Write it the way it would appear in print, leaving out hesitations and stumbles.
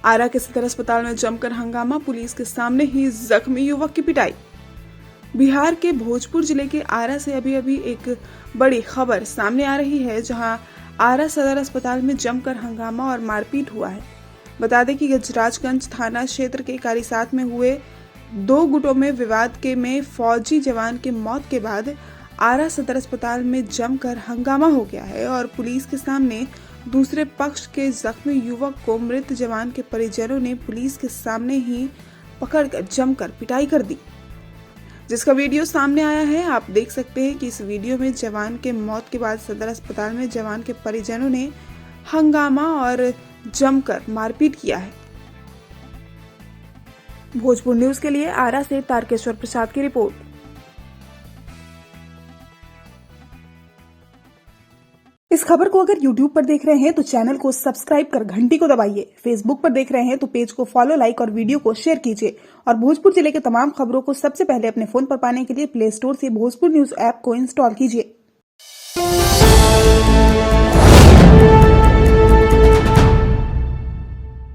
आरा के सदर अस्पताल में जमकर हंगामा, पुलिस के सामने ही जख्मी युवक की पिटाई। बिहार के भोजपुर जिले के आरा से अभी एक बड़ी खबर सामने आ रही है, जहां आरा सदर अस्पताल में जमकर हंगामा और मारपीट हुआ है। बता दें कि गजराजगंज थाना क्षेत्र के कारीसात में हुए 2 गुटों में विवाद में फौजी जवान की मौत के बाद आरा सदर अस्पताल में जमकर हंगामा हो गया है और पुलिस के सामने दूसरे पक्ष के जख्मी युवक को मृत जवान के परिजनों ने पुलिस के सामने ही पकड़कर जमकर पिटाई कर दी, जिसका वीडियो सामने आया है। आप देख सकते हैं कि इस वीडियो में जवान के मौत के बाद सदर अस्पताल में जवान के परिजनों ने हंगामा और जमकर मारपीट किया है। भोजपुर न्यूज के लिए आरा से तारकेश्वर प्रसाद की रिपोर्ट। इस खबर को अगर YouTube पर देख रहे हैं तो चैनल को सब्सक्राइब कर घंटी को दबाइए। Facebook पर देख रहे हैं तो पेज को फॉलो, लाइक और वीडियो को शेयर कीजिए। और भोजपुर जिले के तमाम खबरों को सबसे पहले अपने फोन पर पाने के लिए प्ले स्टोर से भोजपुर न्यूज ऐप को इंस्टॉल कीजिए।